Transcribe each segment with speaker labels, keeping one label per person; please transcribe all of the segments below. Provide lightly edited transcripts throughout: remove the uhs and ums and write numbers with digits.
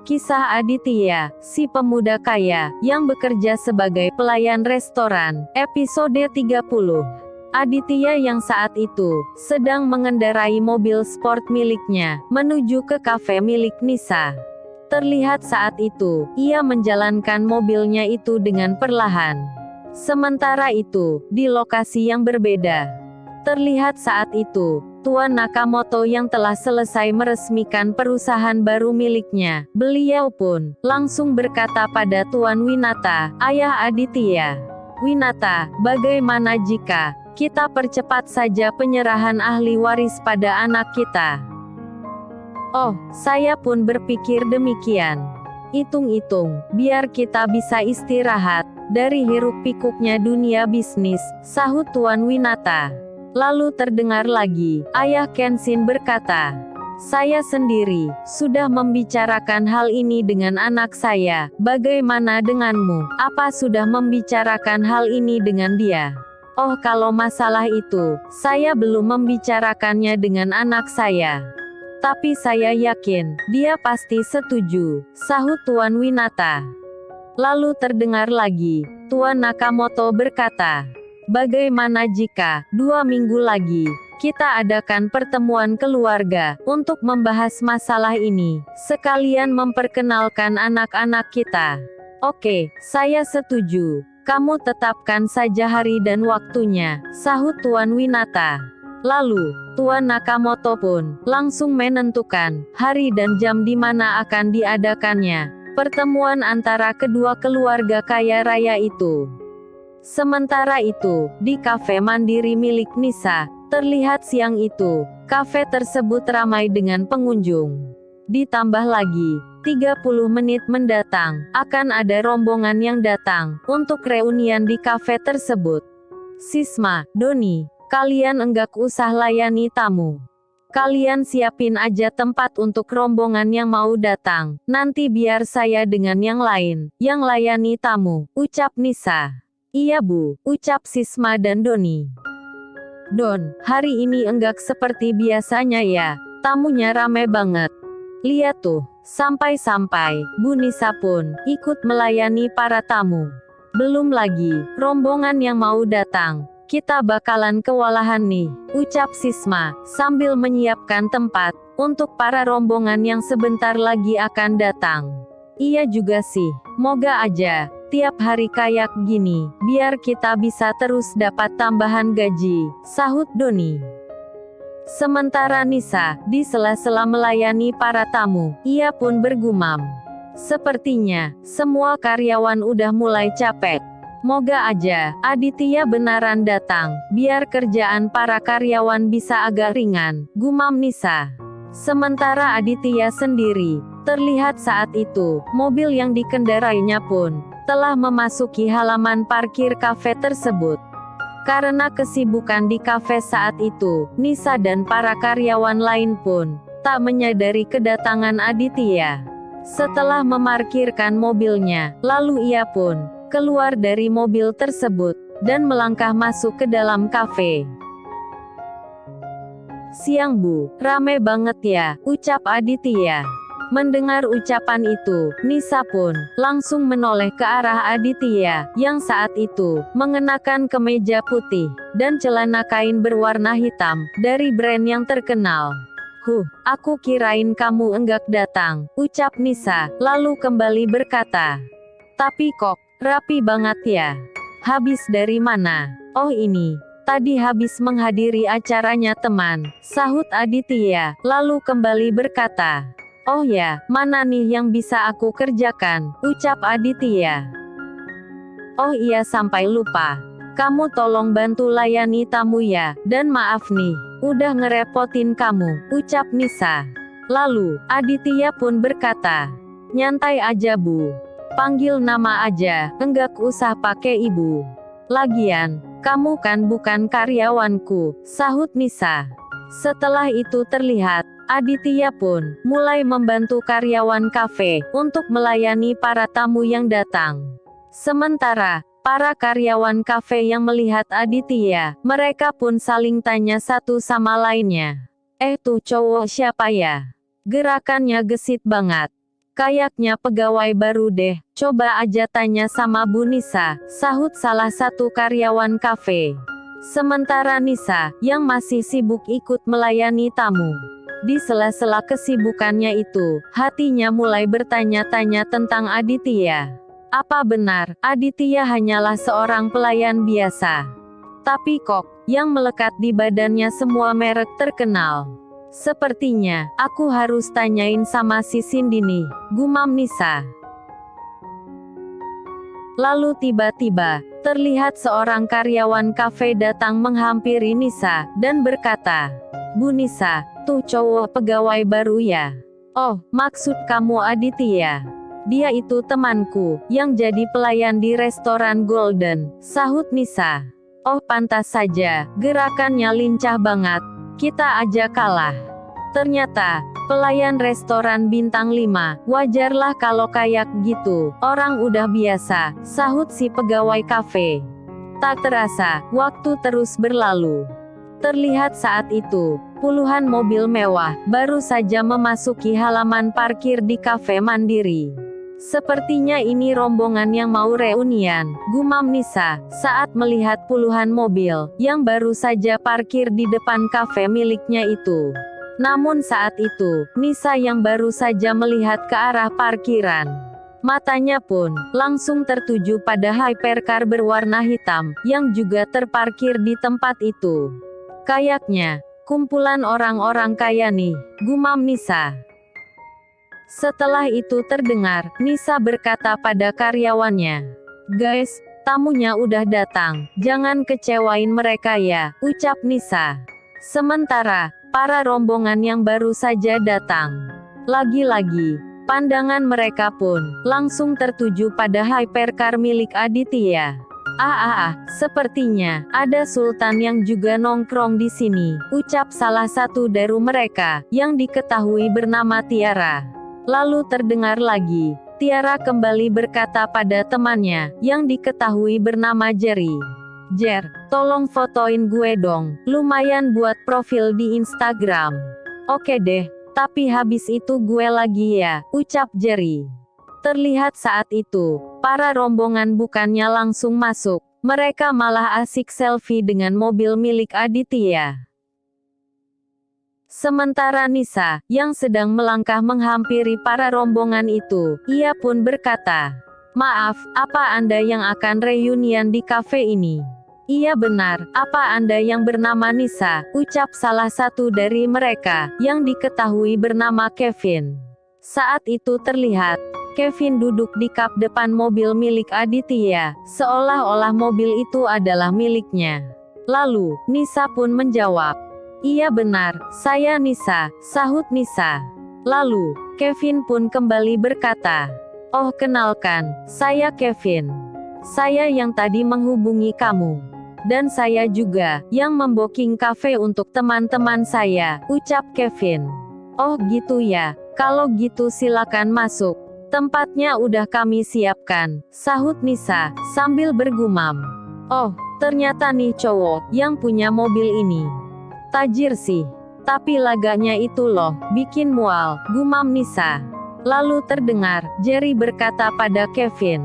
Speaker 1: Kisah Aditya, si pemuda kaya, yang bekerja sebagai pelayan restoran, episode 30. Aditya yang saat itu, sedang mengendarai mobil sport miliknya, menuju ke kafe milik Nisa. Terlihat saat itu, ia menjalankan mobilnya itu dengan perlahan. Sementara itu, di lokasi yang berbeda, terlihat saat itu, Tuan Nakamoto yang telah selesai meresmikan perusahaan baru miliknya. Beliau pun langsung berkata pada Tuan Winata, ayah Aditya. Winata, bagaimana jika kita percepat saja penyerahan ahli waris pada anak kita? Oh, saya pun berpikir demikian. Hitung-hitung, biar kita bisa istirahat dari hiruk-pikuknya dunia bisnis, sahut Tuan Winata. Lalu terdengar lagi, ayah Kenshin berkata, saya sendiri sudah membicarakan hal ini dengan anak saya. Bagaimana denganmu? Apa sudah membicarakan hal ini dengan dia? Oh, kalau masalah itu, saya belum membicarakannya dengan anak saya. Tapi saya yakin, dia pasti setuju, sahut Tuan Winata. Lalu terdengar lagi, Tuan Nakamoto berkata, bagaimana jika 2 minggu lagi kita adakan pertemuan keluarga untuk membahas masalah ini, sekalian memperkenalkan anak-anak kita? Oke, saya setuju. Kamu tetapkan saja hari dan waktunya, sahut Tuan Winata. Lalu, Tuan Nakamoto pun langsung menentukan hari dan jam di mana akan diadakannya pertemuan antara kedua keluarga kaya raya itu. Sementara itu, di kafe mandiri milik Nisa, terlihat siang itu, kafe tersebut ramai dengan pengunjung. Ditambah lagi, 30 menit mendatang, akan ada rombongan yang datang, untuk reunian di kafe tersebut. Sisma, Doni, kalian enggak usah layani tamu. Kalian siapin aja tempat untuk rombongan yang mau datang, nanti biar saya dengan yang lain, yang layani tamu, ucap Nisa. Iya Bu, ucap Sisma dan Doni. Don, hari ini enggak seperti biasanya ya, tamunya rame banget. Lihat tuh, sampai-sampai Bu Nisa pun ikut melayani para tamu. Belum lagi, rombongan yang mau datang, kita bakalan kewalahan nih, ucap Sisma, sambil menyiapkan tempat untuk para rombongan yang sebentar lagi akan datang. Iya juga sih, moga aja tiap hari kayak gini, biar kita bisa terus dapat tambahan gaji, sahut Doni. Sementara Nisa, di sela-sela melayani para tamu, ia pun bergumam. Sepertinya, semua karyawan udah mulai capek. Moga aja, Aditya benaran datang, biar kerjaan para karyawan bisa agak ringan, gumam Nisa. Sementara Aditya sendiri, terlihat saat itu, mobil yang dikendarainya pun telah memasuki halaman parkir kafe tersebut. Karena kesibukan di kafe saat itu, Nisa dan para karyawan lain pun tak menyadari kedatangan Aditya. Setelah memarkirkan mobilnya, lalu ia pun keluar dari mobil tersebut dan melangkah masuk ke dalam kafe. Siang Bu, rame banget ya, ucap Aditya. Mendengar ucapan itu, Nisa pun langsung menoleh ke arah Aditya, yang saat itu mengenakan kemeja putih dan celana kain berwarna hitam dari brand yang terkenal. Aku kirain kamu enggak datang, ucap Nisa, lalu kembali berkata, tapi kok rapi banget ya. Habis dari mana? Oh ini, tadi habis menghadiri acaranya teman, sahut Aditya, lalu kembali berkata, oh ya, mana nih yang bisa aku kerjakan, ucap Aditya. Oh iya sampai lupa. Kamu tolong bantu layani tamu ya, dan maaf nih, udah ngerepotin kamu, ucap Nisa. Lalu, Aditya pun berkata, nyantai aja Bu. Panggil nama aja, enggak usah pakai ibu. Lagian, kamu kan bukan karyawanku, sahut Nisa. Setelah itu terlihat, Aditya pun mulai membantu karyawan kafe untuk melayani para tamu yang datang. Sementara, para karyawan kafe yang melihat Aditya, mereka pun saling tanya satu sama lainnya. Tuh cowok siapa ya? Gerakannya gesit banget. Kayaknya pegawai baru deh, coba aja tanya sama Bu Nisa, sahut salah satu karyawan kafe. Sementara Nisa, yang masih sibuk ikut melayani tamu. Di sela-sela kesibukannya itu, hatinya mulai bertanya-tanya tentang Aditya. Apa benar, Aditya hanyalah seorang pelayan biasa? Tapi kok, yang melekat di badannya semua merek terkenal. Sepertinya, aku harus tanyain sama si Cindy nih, gumam Nisa. Lalu tiba-tiba, terlihat seorang karyawan kafe datang menghampiri Nisa, dan berkata, Bu Nisa, tuh cowok pegawai baru ya? Oh, maksud kamu Aditya? Dia itu temanku, yang jadi pelayan di restoran Golden, sahut Nisa. Oh pantas saja, gerakannya lincah banget. Kita aja kalah. Ternyata, pelayan restoran bintang 5, wajarlah kalau kayak gitu, orang udah biasa, sahut si pegawai kafe. Tak terasa, waktu terus berlalu. Terlihat saat itu, puluhan mobil mewah, baru saja memasuki halaman parkir di kafe Mandiri. Sepertinya ini rombongan yang mau reunian, gumam Nisa, saat melihat puluhan mobil, yang baru saja parkir di depan kafe miliknya itu. Namun saat itu, Nisa yang baru saja melihat ke arah parkiran. Matanya pun, langsung tertuju pada hypercar berwarna hitam, yang juga terparkir di tempat itu. Kayaknya, kumpulan orang-orang kaya nih, gumam Nisa. Setelah itu terdengar, Nisa berkata pada karyawannya, "Guys, tamunya udah datang, jangan kecewain mereka ya," ucap Nisa. Sementara, para rombongan yang baru saja datang. Lagi-lagi, pandangan mereka pun, langsung tertuju pada hypercar milik Aditya. Sepertinya, ada Sultan yang juga nongkrong di sini, ucap salah satu dari mereka, yang diketahui bernama Tiara. Lalu terdengar lagi, Tiara kembali berkata pada temannya, yang diketahui bernama Jerry. Jer, tolong fotoin gue dong, lumayan buat profil di Instagram. Oke deh, tapi habis itu gue lagi ya, ucap Jerry. Terlihat saat itu, para rombongan bukannya langsung masuk, mereka malah asik selfie dengan mobil milik Aditya. Sementara Nisa, yang sedang melangkah menghampiri para rombongan itu, ia pun berkata, "Maaf, apa Anda yang akan reunian di kafe ini?" "Iya benar, apa Anda yang bernama Nisa?" ucap salah satu dari mereka, yang diketahui bernama Kevin. Saat itu terlihat, Kevin duduk di kap depan mobil milik Aditya, seolah-olah mobil itu adalah miliknya. Lalu, Nisa pun menjawab, "Iya benar, saya Nisa," sahut Nisa. Lalu, Kevin pun kembali berkata, "Oh kenalkan, saya Kevin. Saya yang tadi menghubungi kamu. Dan saya juga, yang membooking kafe untuk teman-teman saya," ucap Kevin. "Oh gitu ya, kalau gitu silakan masuk. Tempatnya udah kami siapkan," sahut Nisa, sambil bergumam. "Oh, ternyata nih cowok, yang punya mobil ini. Tajir sih. Tapi laganya itu loh, bikin mual," gumam Nisa. Lalu terdengar, Jerry berkata pada Kevin,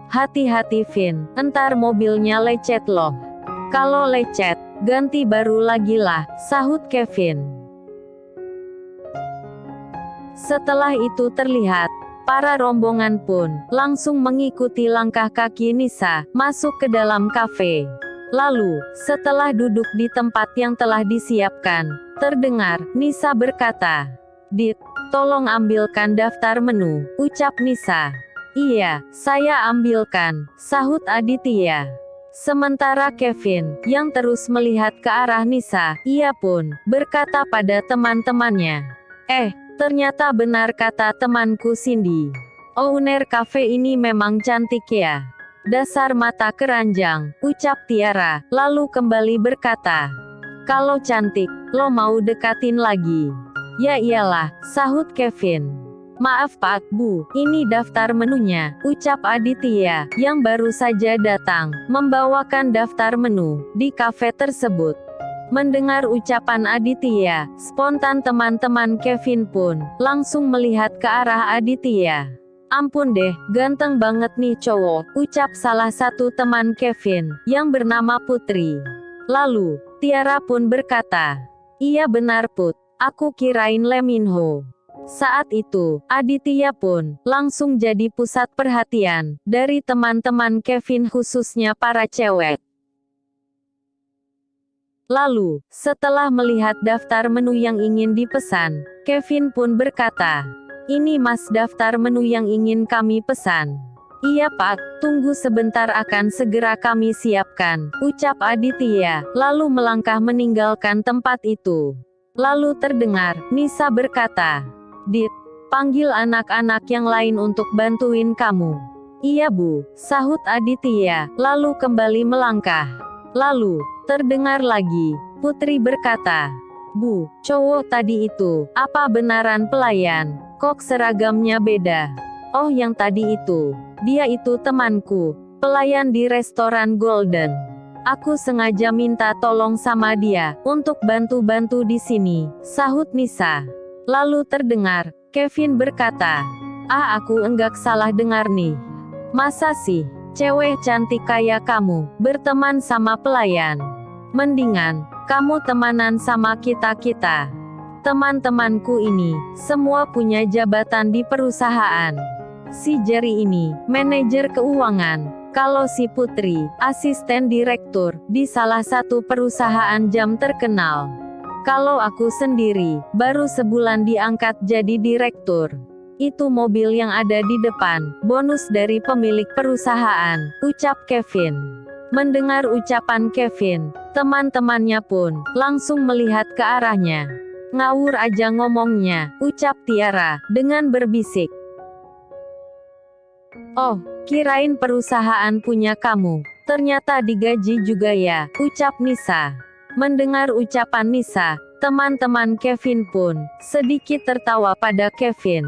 Speaker 1: "Hati-hati Vin, entar mobilnya lecet loh." "Kalau lecet, ganti baru lagi lah," sahut Kevin. Setelah itu terlihat, para rombongan pun, langsung mengikuti langkah kaki Nisa, masuk ke dalam kafe. Lalu, setelah duduk di tempat yang telah disiapkan, terdengar, Nisa berkata, "Dit, tolong ambilkan daftar menu," ucap Nisa. "Iya, saya ambilkan," sahut Aditya. Sementara Kevin, yang terus melihat ke arah Nisa, ia pun, berkata pada teman-temannya, ternyata benar kata temanku Cindy. Owner cafe ini memang cantik ya. Dasar mata keranjang, ucap Tiara, lalu kembali berkata, "Kalau cantik, lo mau dekatin lagi?" "Ya iyalah," sahut Kevin. "Maaf Pak, Bu, ini daftar menunya," ucap Aditya, yang baru saja datang, membawakan daftar menu, di kafe tersebut. Mendengar ucapan Aditya, spontan teman-teman Kevin pun langsung melihat ke arah Aditya. "Ampun deh, ganteng banget nih cowok," ucap salah satu teman Kevin, yang bernama Putri. Lalu, Tiara pun berkata, "Iya benar Put, aku kirain Lee Min Ho." Saat itu, Aditya pun langsung jadi pusat perhatian dari teman-teman Kevin khususnya para cewek. Lalu, setelah melihat daftar menu yang ingin dipesan, Kevin pun berkata, "Ini Mas daftar menu yang ingin kami pesan." "Iya Pak, tunggu sebentar akan segera kami siapkan," ucap Aditya, lalu melangkah meninggalkan tempat itu. Lalu terdengar, Nisa berkata, "Dit, panggil anak-anak yang lain untuk bantuin kamu." "Iya Bu," sahut Aditya, lalu kembali melangkah. Lalu, terdengar lagi, Putri berkata, "Bu, cowok tadi itu, apa benaran pelayan? Kok seragamnya beda?" "Oh yang tadi itu, dia itu temanku, pelayan di restoran Golden. Aku sengaja minta tolong sama dia, untuk bantu-bantu di sini," sahut Nisa. Lalu terdengar, Kevin berkata, aku enggak salah dengar nih. Masa sih, cewek cantik kayak kamu, berteman sama pelayan? Mendingan, kamu temanan sama kita-kita. Teman-temanku ini, semua punya jabatan di perusahaan. Si Jerry ini, manajer keuangan. Kalau si Putri, asisten direktur, di salah satu perusahaan jam terkenal. Kalau aku sendiri, baru sebulan diangkat jadi direktur. Itu mobil yang ada di depan, bonus dari pemilik perusahaan, ucap Kevin. Mendengar ucapan Kevin, teman-temannya pun langsung melihat ke arahnya. "Ngawur aja ngomongnya," ucap Tiara, dengan berbisik. "Oh, kirain perusahaan punya kamu, ternyata digaji juga ya," ucap Nisa. Mendengar ucapan Nisa, teman-teman Kevin pun sedikit tertawa pada Kevin.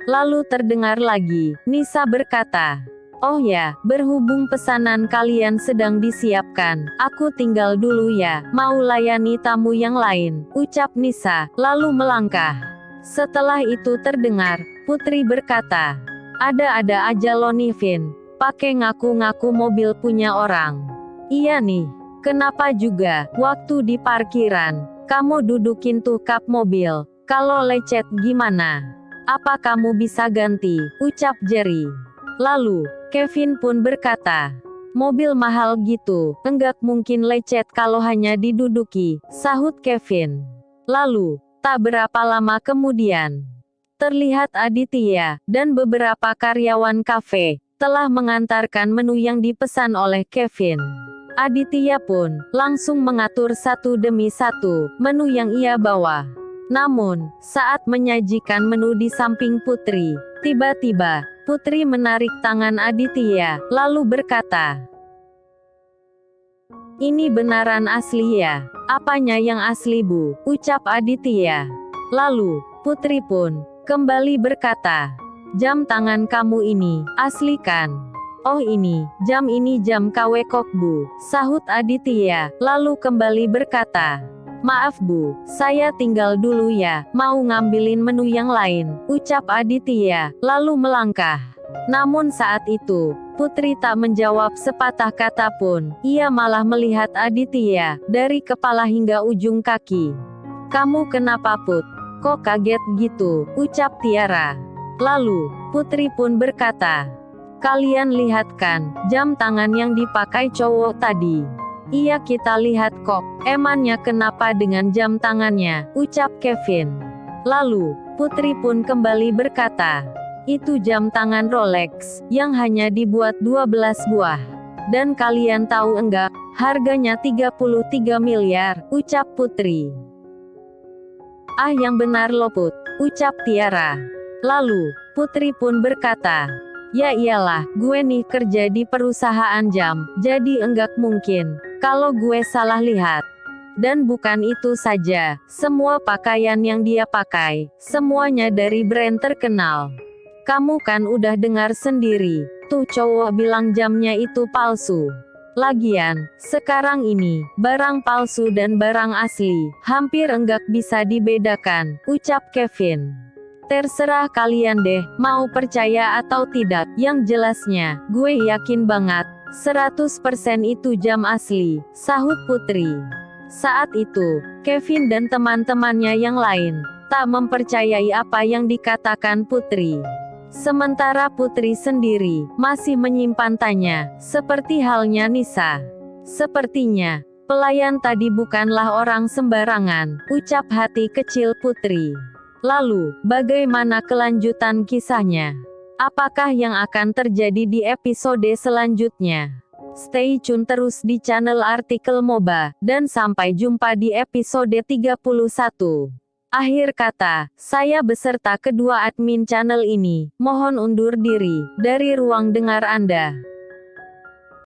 Speaker 1: Lalu terdengar lagi, Nisa berkata, "Oh ya, berhubung pesanan kalian sedang disiapkan, aku tinggal dulu ya, mau layani tamu yang lain," ucap Nisa, lalu melangkah. Setelah itu terdengar, Putri berkata, "Ada-ada aja lo nih Vin, pakai ngaku-ngaku mobil punya orang. Iya nih, kenapa juga, waktu di parkiran, kamu dudukin tuh kap mobil, kalau lecet gimana? Apa kamu bisa ganti?" ucap Jerry. Lalu, Kevin pun berkata, "Mobil mahal gitu, enggak mungkin lecet kalau hanya diduduki," sahut Kevin. Lalu, tak berapa lama kemudian, terlihat Aditya dan beberapa karyawan kafe telah mengantarkan menu yang dipesan oleh Kevin. Aditya pun langsung mengatur satu demi satu menu yang ia bawa. Namun, saat menyajikan menu di samping Putri, tiba-tiba, Putri menarik tangan Aditya, lalu berkata, "Ini benaran asli ya?" "Apanya yang asli Bu?" ucap Aditya. Lalu, Putri pun kembali berkata, "Jam tangan kamu ini, asli kan?" "Oh ini jam KW Kok Bu," sahut Aditya, lalu kembali berkata, "Maaf Bu, saya tinggal dulu ya, mau ngambilin menu yang lain," ucap Aditya, lalu melangkah. Namun saat itu, Putri tak menjawab sepatah kata pun, ia malah melihat Aditya, dari kepala hingga ujung kaki. "Kamu kenapa Put? Kok kaget gitu?" ucap Tiara. Lalu, Putri pun berkata, "Kalian lihat kan, jam tangan yang dipakai cowok tadi?" "Iya kita lihat kok, emangnya kenapa dengan jam tangannya?" ucap Kevin. Lalu, Putri pun kembali berkata, "Itu jam tangan Rolex, yang hanya dibuat 12 buah. Dan kalian tahu enggak, harganya 33 miliar, ucap Putri. "Ah yang benar lo Put," ucap Tiara. Lalu, Putri pun berkata, "Ya iyalah, gue nih kerja di perusahaan jam, jadi enggak mungkin kalau gue salah lihat. Dan bukan itu saja, semua pakaian yang dia pakai, semuanya dari brand terkenal. Kamu kan udah dengar sendiri, tuh cowok bilang jamnya itu palsu." Lagian, sekarang ini, barang palsu dan barang asli, hampir enggak bisa dibedakan, ucap Kevin. Terserah kalian deh, mau percaya atau tidak, yang jelasnya, gue yakin banget, 100% itu jam asli, sahut Putri. Saat itu, Kevin dan teman-temannya yang lain, tak mempercayai apa yang dikatakan Putri. Sementara Putri sendiri, masih menyimpan tanya, seperti halnya Nisa. Sepertinya, pelayan tadi bukanlah orang sembarangan, ucap hati kecil Putri. Lalu, bagaimana kelanjutan kisahnya? Apakah yang akan terjadi di episode selanjutnya? Stay tune terus di channel Artikel Moba, dan sampai jumpa di episode 31. Akhir kata, saya beserta kedua admin channel ini, mohon undur diri, dari ruang dengar Anda.